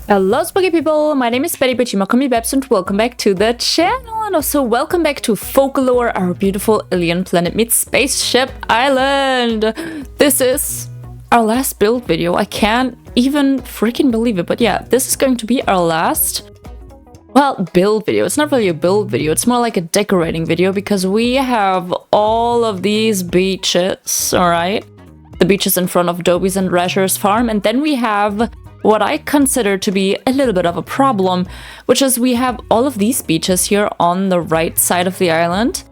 Hello spooky people, my name is Betty Babs and welcome back to the channel, and also welcome back to Focalor, our beautiful alien planet meets spaceship island. This is our last build video. I can't even freaking believe it, but yeah, this is going to be our last, well, build video. It's not really a build video, it's more like a decorating video because we have all of these beaches, alright? The beaches in front of Dobby's and Rasher's farm, and then we have what I consider to be a little bit of a problem, which is we have all of these beaches here on the right side of the island,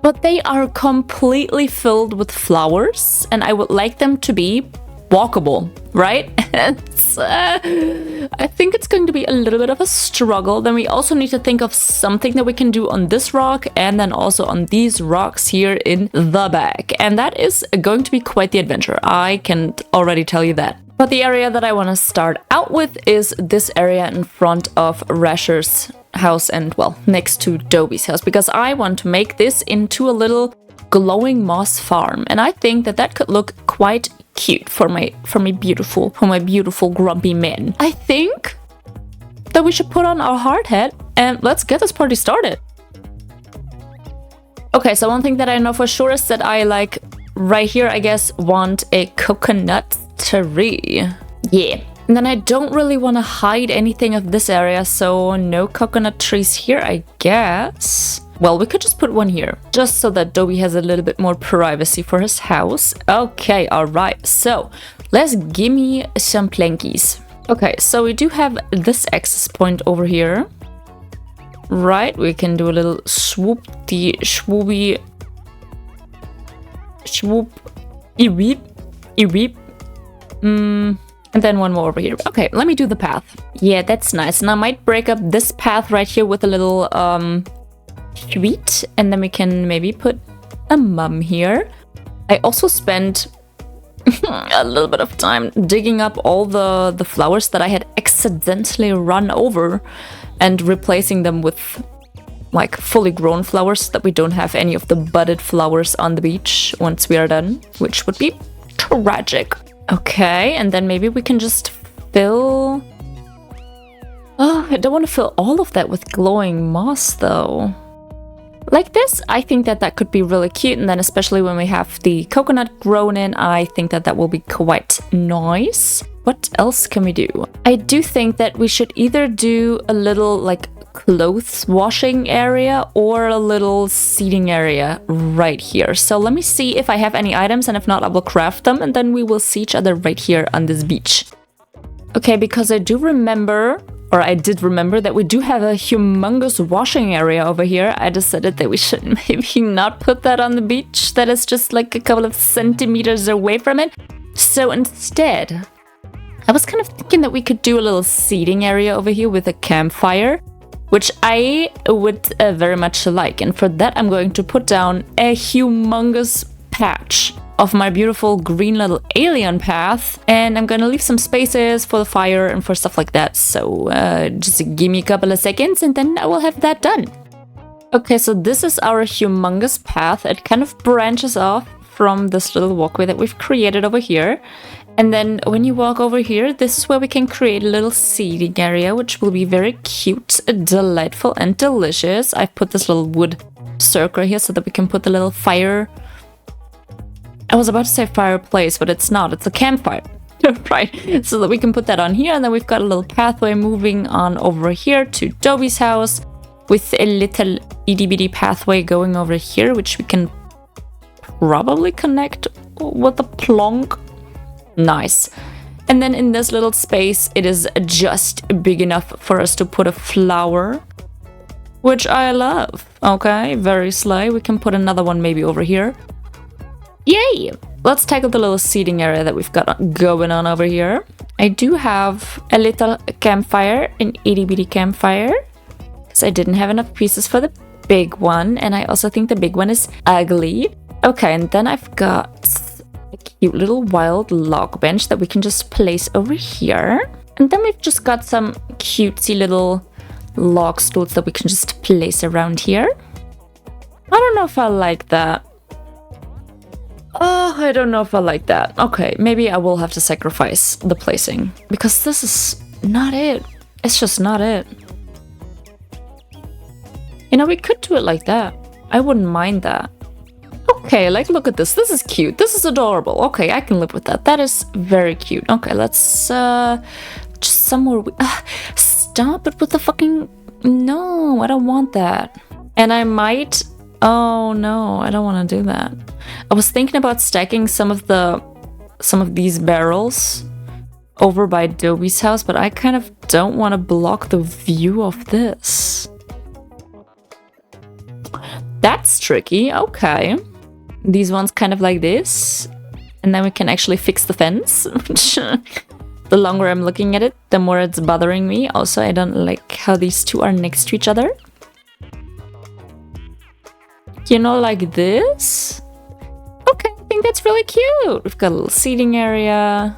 but they are completely filled with flowers, and I would like them to be walkable, right? I think it's going to be a little bit of a struggle. Then we also need to think of something that we can do on this rock and then also on these rocks here in the back. And that is going to be quite the adventure. I can already tell you that. But the area that I want to start out with is this area in front of Rasher's house and, well, next to Dobby's house, because I want to make this into a little glowing moss farm, and I think that that could look quite cute for my beautiful grumpy men. I think that we should put on our hard hat and let's get this party started. Okay, so one thing that I know for sure is that I like right here, I guess, want a coconut tree. Yeah. And then I don't really want to hide anything of this area, so no coconut trees here, I guess. Well, we could just put one here, just so that Dobby has a little bit more privacy for his house. Okay, alright, so let's gimme some plankies. Okay, so we do have this access point over here. Right, we can do a little swoop, the swoopy, swoop, eweep, eweep. And then one more over here. Okay, let me do the path. Yeah, that's nice. And I might break up this path right here with a little sweet, and then we can maybe put a mum here. I also spent a little bit of time digging up all the flowers that I had accidentally run over and replacing them with like fully grown flowers so that we don't have any of the budded flowers on the beach once we are done, which would be tragic. Okay, and then maybe we can just fill... Oh, I don't want to fill all of that with glowing moss though. Like this, I think that that could be really cute, and then especially when we have the coconut grown in, I think that that will be quite nice. What else can we do? I do think that we should either do a little like clothes washing area or a little seating area right here. So let me see if I have any items, and if not, I will craft them, and then we will see each other right here on this beach. Okay, because I do remember, or I did remember, that we do have a humongous washing area over here. I decided that we should maybe not put that on the beach. That is just like a couple of centimeters away from it. So instead, I was kind of thinking that we could do a little seating area over here with a campfire, which I would very much like. And for that, I'm going to put down a humongous patch of my beautiful green little alien path, and I'm gonna leave some spaces for the fire and for stuff like that. So just give me a couple of seconds and then I will have that done. Okay, so this is our humongous path. It kind of branches off from this little walkway that we've created over here. And then when you walk over here, this is where we can create a little seating area, which will be very cute, delightful, and delicious. I've put this little wood circle here so that we can put the little fire... I was about to say fireplace, but it's not. It's a campfire. Right, so that we can put that on here, and then we've got a little pathway moving on over here to Dobby's house with a little itty-bitty pathway going over here, which we can probably connect with a plonk. Nice. And then in this little space, it is just big enough for us to put a flower, which I love. Okay, very slay. We can put another one maybe over here. Yay! Let's tackle the little seating area that we've got going on over here. I do have a little campfire, an itty-bitty campfire, because I didn't have enough pieces for the big one, and I also think the big one is ugly. Okay, and then I've got a cute little wild log bench that we can just place over here. And then we've just got some cutesy little log stools that we can just place around here. I don't know if I like that. I don't know if I like that. Okay, maybe I will have to sacrifice the placing, because this is not it. It's just not it. You know, we could do it like that. I wouldn't mind that. Okay, like, look at this. This is cute. This is adorable. Okay, I can live with that. That is very cute. Okay, let's, just somewhere... stop it with the fucking... No, I don't want that. And I might... Oh, no, I don't want to do that. I was thinking about stacking some of these barrels over by Dobie's house, but I kind of don't want to block the view of this. That's tricky. Okay. These ones kind of like this. And then we can actually fix the fence. The longer I'm looking at it, the more it's bothering me. Also, I don't like how these two are next to each other. You know, like this? Okay, I think that's really cute. We've got a little seating area.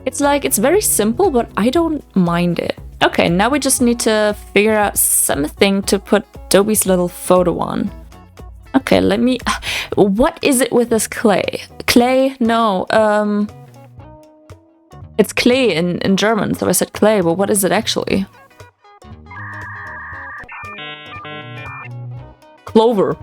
It's like, it's very simple, but I don't mind it. Okay, now we just need to figure out something to put Dobie's little photo on. Okay, let me... What is it with this clay? Clay? No, it's clay in German, so I said clay, but what is it actually? Clover.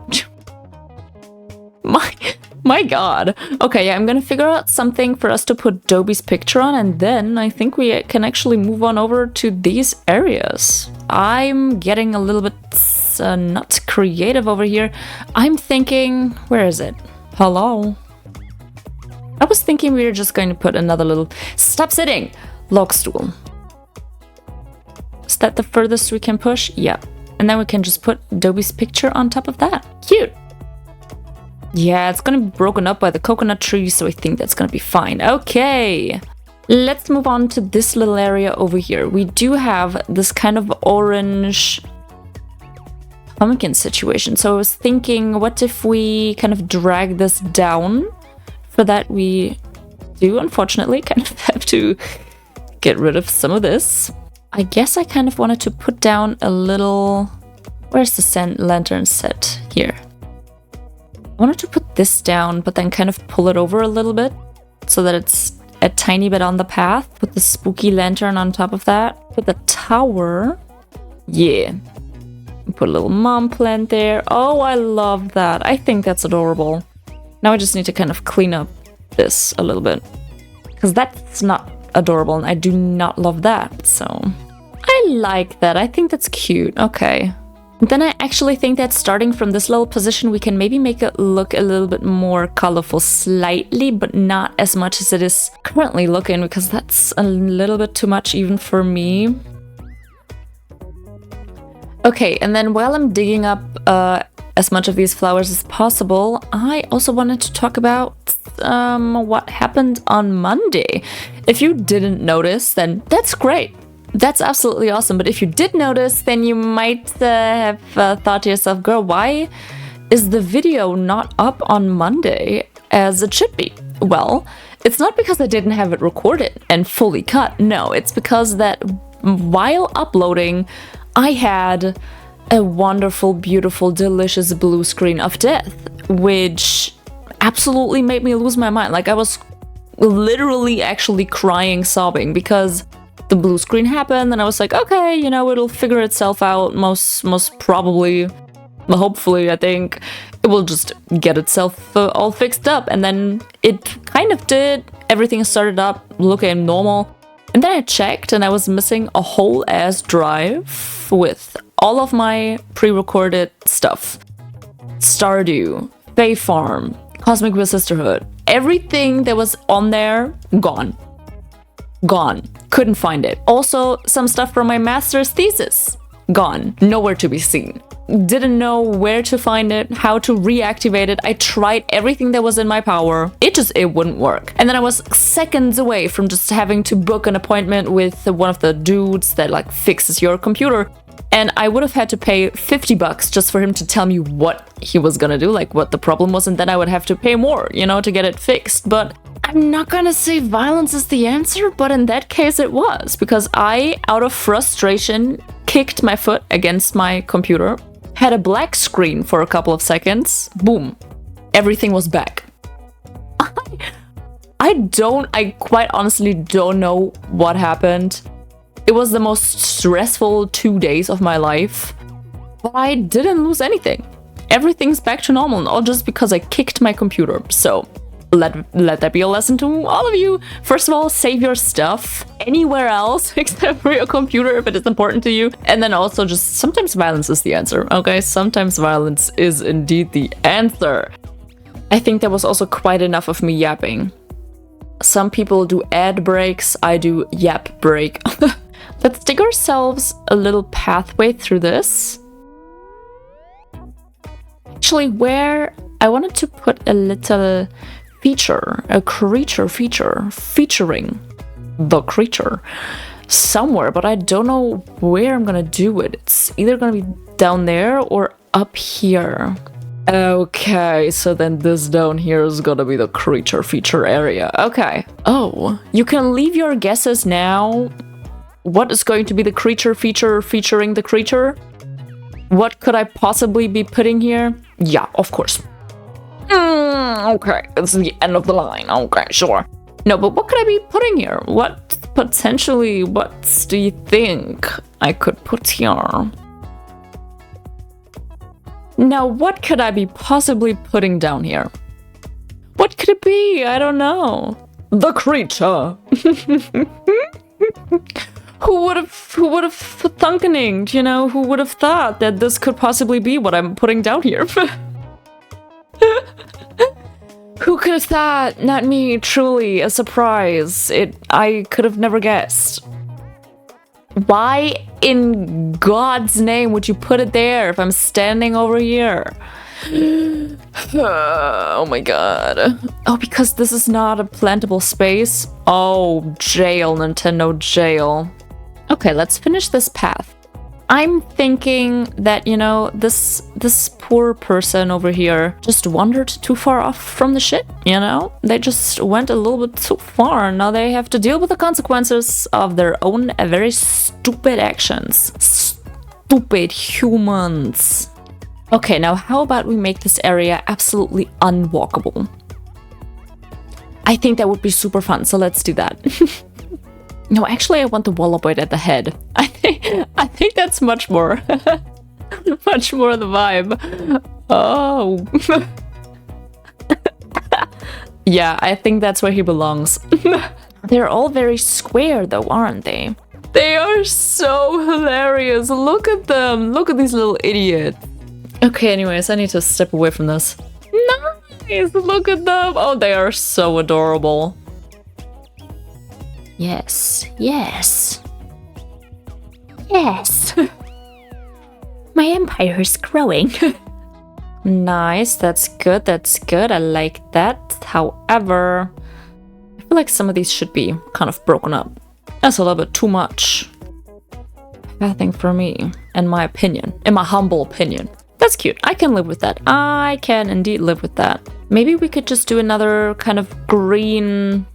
My god. Okay, yeah, I'm gonna figure out something for us to put Dobie's picture on, and then I think we can actually move on over to these areas. I'm getting a little bit not creative over here. I'm thinking... Where is it? Hello? I was thinking we were just going to put another little... Stop sitting! Log stool. Is that the furthest we can push? Yeah. And then we can just put Dobie's picture on top of that. Cute! Yeah, it's gonna be broken up by the coconut tree, so I think that's gonna be fine. Okay! Let's move on to this little area over here. We do have this kind of orange pumpkin situation. So I was thinking, what if we kind of drag this down? For that we do, unfortunately, kind of have to get rid of some of this. I guess I kind of wanted to put down a little... Where's the lantern set? Here. I wanted to put this down, but then kind of pull it over a little bit so that it's a tiny bit on the path. Put the spooky lantern on top of that. Put the tower. Yeah. Put a little mom plant there. Oh, I love that. I think that's adorable. Now I just need to kind of clean up this a little bit. Because that's not adorable, and I do not love that, so... I like that. I think that's cute. Okay. And then I actually think that starting from this little position, we can maybe make it look a little bit more colorful slightly, but not as much as it is currently looking, because that's a little bit too much even for me. Okay, and then while I'm digging up as much of these flowers as possible, I also wanted to talk about what happened on Monday. If you didn't notice, then that's great. That's absolutely awesome. But if you did notice, then you might have thought to yourself, girl, why is the video not up on Monday as it should be? Well, it's not because I didn't have it recorded and fully cut. No, it's because that while uploading, I had a wonderful, beautiful, delicious blue screen of death, which absolutely made me lose my mind. Like, I was literally actually crying, sobbing, because the blue screen happened, and I was like, okay, you know, it'll figure itself out, most probably, hopefully, I think. It will just get itself all fixed up, and then it kind of did. Everything started up looking normal. And then I checked, and I was missing a whole ass drive with all of my pre-recorded stuff. Stardew, Bay Farm, Cosmic Wheel Sisterhood. Everything that was on there, gone. Gone. Couldn't find it. Also, some stuff from my master's thesis. Gone. Nowhere to be seen. Didn't know where to find it, how to reactivate it. I tried everything that was in my power. It wouldn't work. And then I was seconds away from just having to book an appointment with one of the dudes that like fixes your computer. And I would have had to pay $50 just for him to tell me what he was gonna do, like what the problem was, and then I would have to pay more, you know, to get it fixed. But I'm not gonna say violence is the answer, but in that case it was, because I, out of frustration, kicked my foot against my computer, had a black screen for a couple of seconds, boom, everything was back. I I quite honestly don't know what happened. It was the most stressful 2 days of my life, but I didn't lose anything. Everything's back to normal, all just because I kicked my computer. So let that be a lesson to all of you. First of all, save your stuff anywhere else except for your computer if it is important to you. And then also just sometimes violence is the answer, okay? Sometimes violence is indeed the answer. I think that was also quite enough of me yapping. Some people do ad breaks, I do yap break. Let's dig ourselves a little pathway through this. Actually, where I wanted to put a little feature, a creature feature, featuring the creature somewhere, but I don't know where I'm gonna do it. It's either gonna be down there or up here. Okay, so then this down here is gonna be the creature feature area. Okay. Oh, you can leave your guesses now. What is going to be the creature feature featuring the creature? What could I possibly be putting here? Yeah, of course. Okay, it's the end of the line. Okay, sure. No, but what could I be putting here? What do you think I could put here? Now, what could I be possibly putting down here? What could it be? I don't know. The creature. Who would have thunkeninged, you know? Who would have thought that this could possibly be what I'm putting down here? Who could have thought? Not me, truly, a surprise. I could have never guessed. Why in God's name would you put it there if I'm standing over here? Oh my god. Oh, because this is not a plantable space? Oh, jail, Nintendo, jail. Okay, let's finish this path. I'm thinking that, you know, this poor person over here just wandered too far off from the shit, you know? They just went a little bit too far. Now they have to deal with the consequences of their own very stupid actions. Stupid humans. Okay, now how about we make this area absolutely unwalkable? I think that would be super fun, so let's do that. No, actually, I want the Wallaboid at the head. I think that's much more, much more the vibe. Oh. Yeah, I think that's where he belongs. They're all very square though, aren't they? They are so hilarious. Look at them. Look at these little idiots. Okay, anyways, I need to step away from this. Nice, look at them. Oh, they are so adorable. Yes, yes. Yes. My empire is growing. Nice, that's good, that's good. I like that. However, I feel like some of these should be kind of broken up. That's a little bit too much. I think for me, in my opinion, in my humble opinion. That's cute. I can live with that. I can indeed live with that. Maybe we could just do another kind of green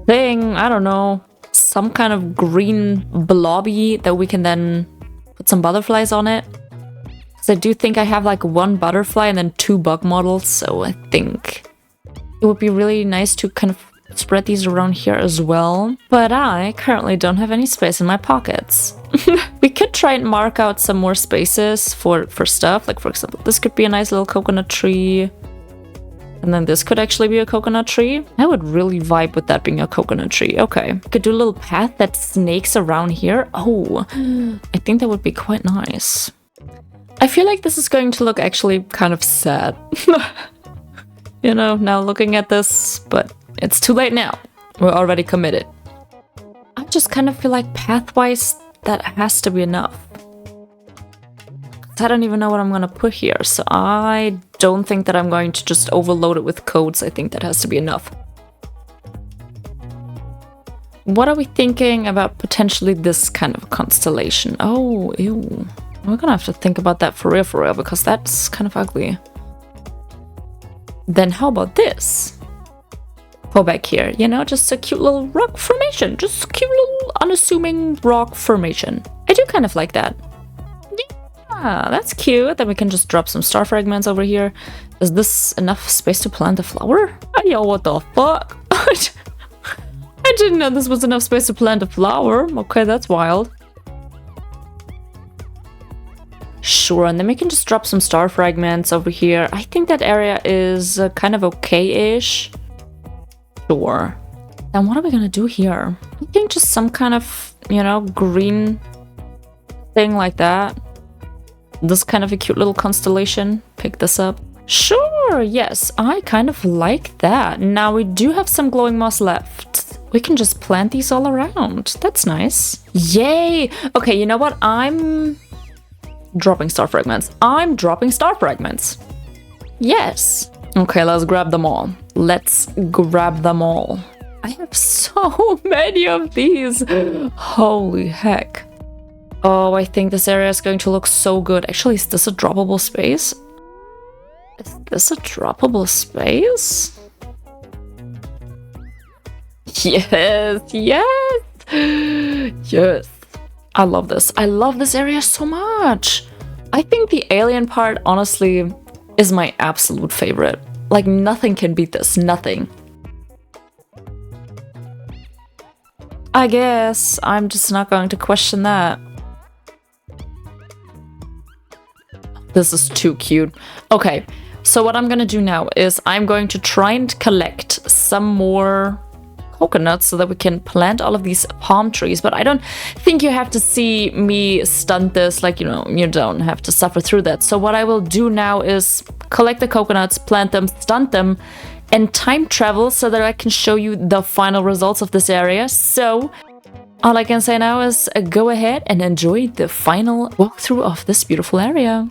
thing. I don't know. Some kind of green blobby that we can then put some butterflies on it. Because I do think I have like one butterfly and then 2 bug models. So I think it would be really nice to kind of spread these around here as well. But I currently don't have any space in my pockets. We could try and mark out some more spaces for stuff. Like, for example, this could be a nice little coconut tree. And then this could actually be a coconut tree. I would really vibe with that being a coconut tree. Okay. Could do a little path that snakes around here. Oh, I think that would be quite nice. I feel like this is going to look actually kind of sad. You know, now looking at this, but it's too late now. We're already committed. I just kind of feel like path-wise, that has to be enough. I don't even know what I'm gonna put here, so I don't think that I'm going to just overload it with codes. I think that has to be enough. What are we thinking about potentially this kind of constellation? Oh, ew. We're gonna have to think about that for real, because that's kind of ugly. Then how about this? Go back here, you know, just a cute little rock formation. Just a cute little unassuming rock formation. I do kind of like that. Yeah, that's cute. Then we can just drop some star fragments over here. Is this enough space to plant a flower? Yo, what the fuck? I didn't know this was enough space to plant a flower. Okay, that's wild. Sure, and then we can just drop some star fragments over here. I think that area is kind of okay-ish. Sure. Then what are we gonna do here? I think just some kind of, you know, green thing like that. This kind of a cute little constellation. Pick this up. Sure, yes, I kind of like that. Now we do have some glowing moss left. We can just plant these all around. That's nice. Yay! Okay, you know what? I'm dropping star fragments. I'm dropping star fragments. Yes. Okay, let's grab them all. Let's grab them all. I have so many of these. Holy heck. Oh, I think this area is going to look so good. Actually, is this a droppable space? Is this a droppable space? Yes, yes, yes. I love this. I love this area so much. I think the alien part, honestly, is my absolute favorite. Like, nothing can beat this. Nothing. I guess I'm just not going to question that. This is too cute. Okay, so what I'm gonna do now is I'm going to try and collect some more coconuts so that we can plant all of these palm trees, but I don't think you have to see me stunt this, like, you know, you don't have to suffer through that. So what I will do now is collect the coconuts, plant them, stunt them, and time travel so that I can show you the final results of this area. So all I can say now is go ahead and enjoy the final walkthrough of this beautiful area.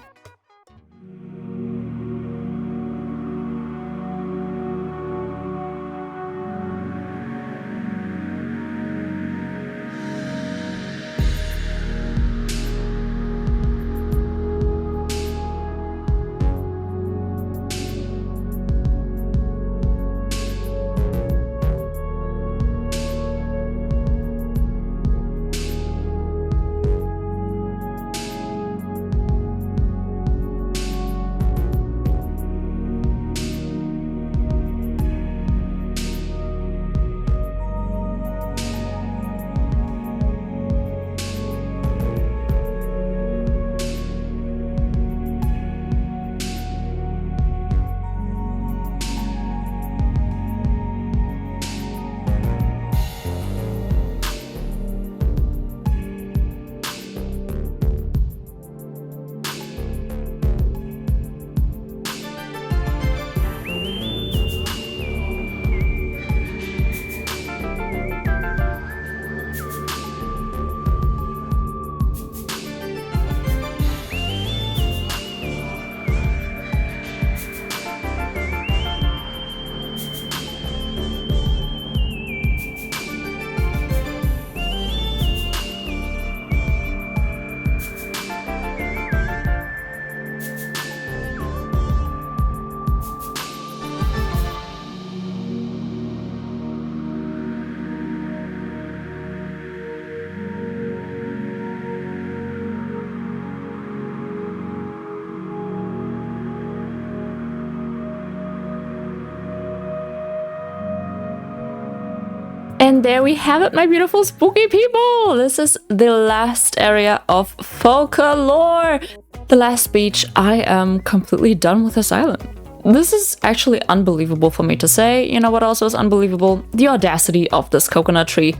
And there we have it, my beautiful spooky people! This is the last area of Focalor! The last beach. I am completely done with this island. This is actually unbelievable for me to say. You know what also is unbelievable? The audacity of this coconut tree.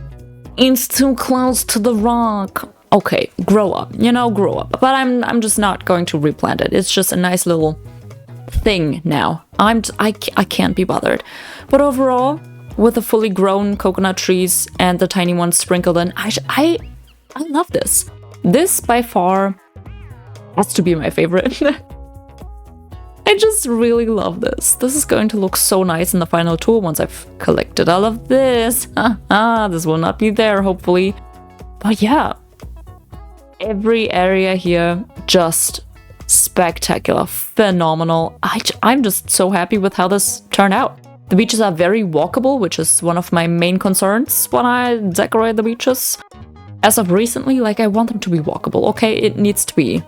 It's too close to the rock. Okay, grow up. You know, grow up. But I'm just not going to replant it. It's just a nice little thing now. I can't be bothered. But overall, with the fully grown coconut trees and the tiny ones sprinkled in, I love this. This by far has to be my favorite. I just really love this. This is going to look so nice in the final tour once I've collected all of this. This will not be there, hopefully. But yeah, every area here just spectacular, phenomenal. I'm just so happy with how this turned out. The beaches are very walkable, which is one of my main concerns when I decorate the beaches. As of recently, like, I want them to be walkable, okay? It needs to be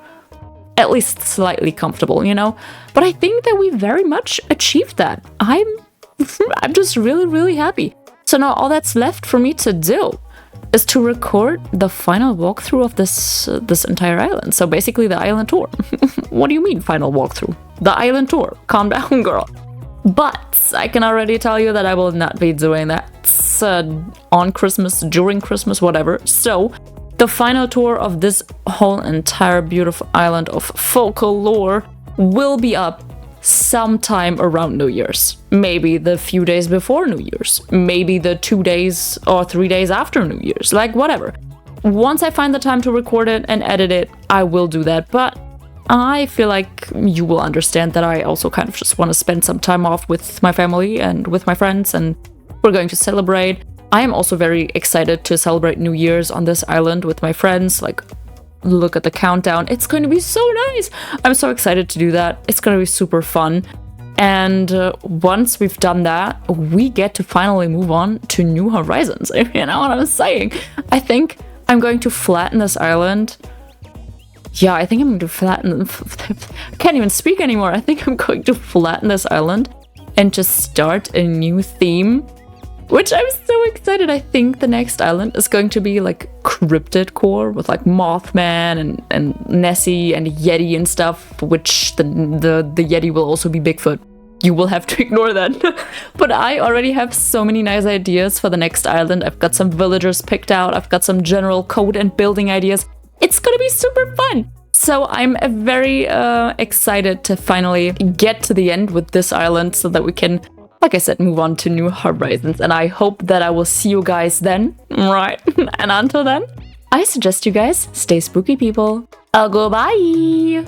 at least slightly comfortable, you know? But I think that we very much achieved that. I'm just really, really happy. So now all that's left for me to do is to record the final walkthrough of this entire island. So basically the island tour. What do you mean final walkthrough? The island tour. Calm down, girl. But I can already tell you that I will not be doing that on Christmas, during Christmas, whatever. So the final tour of this whole entire beautiful island of Focalor will be up sometime around New Year's. Maybe the few days before New Year's. Maybe the 2 days or 3 days after New Year's. Like, whatever. Once I find the time to record it and edit it, I will do that. But I feel like you will understand that I also kind of just want to spend some time off with my family and with my friends, and we're going to celebrate. I am also very excited to celebrate New Year's on this island with my friends. Like, look at the countdown. It's going to be so nice. I'm so excited to do that. It's going to be super fun. And once we've done that, we get to finally move on to new horizons. You know what I'm saying? I think I'm going to flatten this island. Yeah, I think I'm going to flatten... I can't even speak anymore. I think I'm going to flatten this island and just start a new theme, which I'm so excited. I think the next island is going to be like cryptid core with like Mothman and Nessie and Yeti and stuff, which the Yeti will also be Bigfoot. You will have to ignore that. But I already have so many nice ideas for the next island. I've got some villagers picked out. I've got some general code and building ideas. It's gonna be super fun. So I'm very excited to finally get to the end with this island so that we can, like I said, move on to new horizons. And I hope that I will see you guys then, right? And until then, I suggest you guys stay spooky, people. I'll go bye! Yeah.